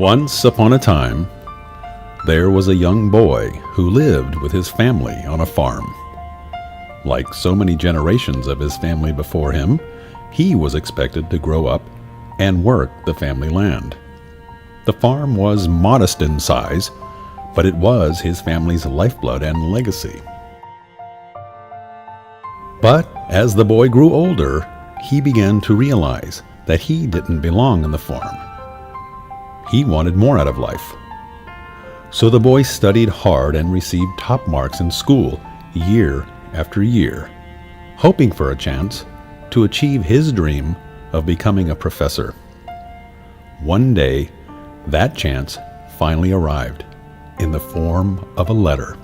Once upon a time, there was a young boy who lived with his family on a farm. Like so many generations of his family before him, he was expected to grow up and work the family land. The farm was modest in size, but it was his family's lifeblood and legacy. But as the boy grew older, he began to realize that he didn't belong in the farm. He wanted more out of life. So the boy studied hard and received top marks in school year after year, hoping for a chance to achieve his dream of becoming a professor. One day, that chance finally arrived in the form of a letter.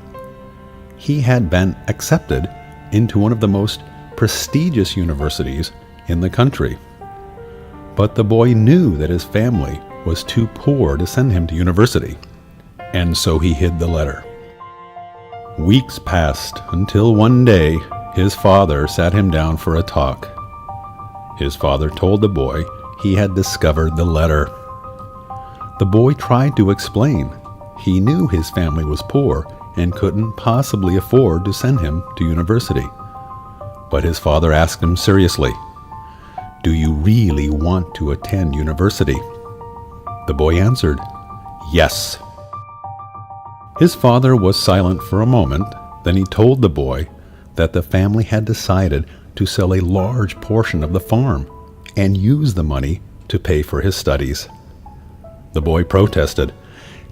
He had been accepted into one of the most prestigious universities in the country. But the boy knew that his family was too poor to send him to university, and so he hid the letter. Weeks passed until one day his father sat him down for a talk. His father told the boy he had discovered the letter. The boy tried to explain. He knew his family was poor and couldn't possibly afford to send him to university. But his father asked him seriously, "Do you really want to attend university?" The boy answered, "Yes." His father was silent for a moment. Then he told the boy that the family had decided to sell a large portion of the farm and use the money to pay for his studies. The boy protested,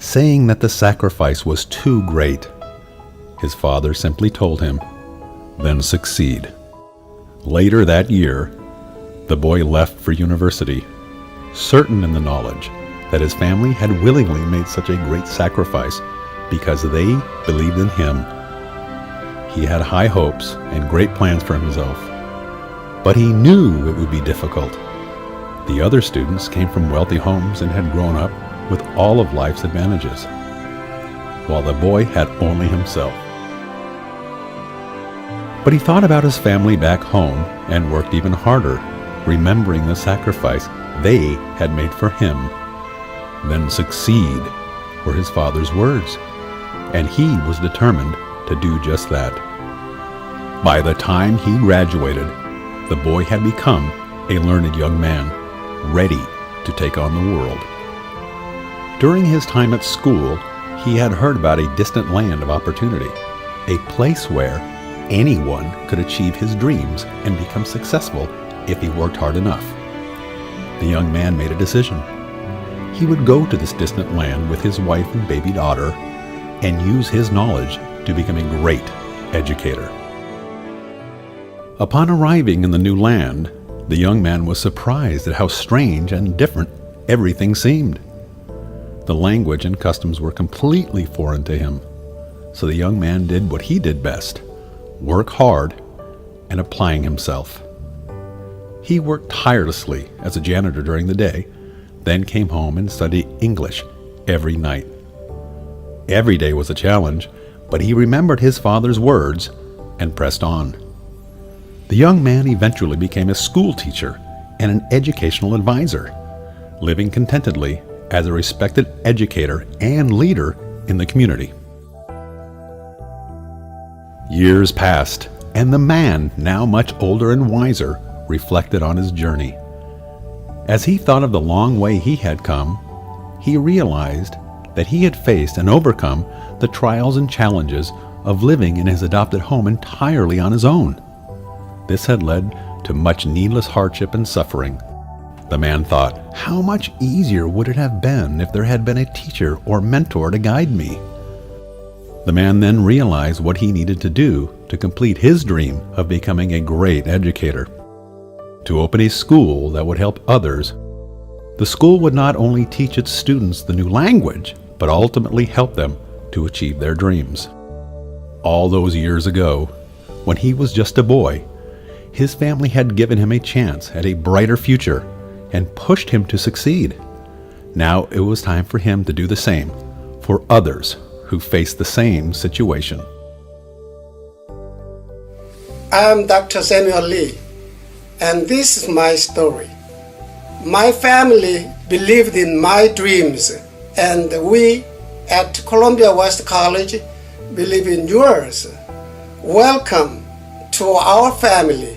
saying that the sacrifice was too great. His father simply told him, "Then succeed." Later that year, the boy left for university, certain in the knowledge that his family had willingly made such a great sacrifice because they believed in him. He had high hopes and great plans for himself, but he knew it would be difficult. The other students came from wealthy homes and had grown up with all of life's advantages, while the boy had only himself. But he thought about his family back home and worked even harder, remembering the sacrifice they had made for him. "Then succeed," were his father's words, and he was determined to do just that. By the time he graduated, the boy had become a learned young man, ready to take on the world. During his time at school, he had heard about a distant land of opportunity, a place where anyone could achieve his dreams and become successful if he worked hard enough. The young man made a decision. He would go to this distant land with his wife and baby daughter and use his knowledge to become a great educator. Upon arriving in the new land, the young man was surprised at how strange and different everything seemed. The language and customs were completely foreign to him, so the young man did what he did best: work hard and applying himself. He worked tirelessly as a janitor during the day, then came home and studied English every night. Every day was a challenge, but he remembered his father's words and pressed on. The young man eventually became a school teacher and an educational advisor, living contentedly as a respected educator and leader in the community. Years passed, and the man, now much older and wiser, reflected on his journey. As he thought of the long way he had come, he realized that he had faced and overcome the trials and challenges of living in his adopted home entirely on his own. This had led to much needless hardship and suffering. The man thought, how much easier would it have been if there had been a teacher or mentor to guide me? The man then realized what he needed to do to complete his dream of becoming a great educator. To open a school that would help others. The school would not only teach its students the new language, but ultimately help them to achieve their dreams. All those years ago, when he was just a boy, his family had given him a chance at a brighter future and pushed him to succeed. Now it was time for him to do the same for others who faced the same situation. I am Dr. Samuel Lee, and this is my story. My family believed in my dreams and we at Columbia West College believe in yours. Welcome to our family.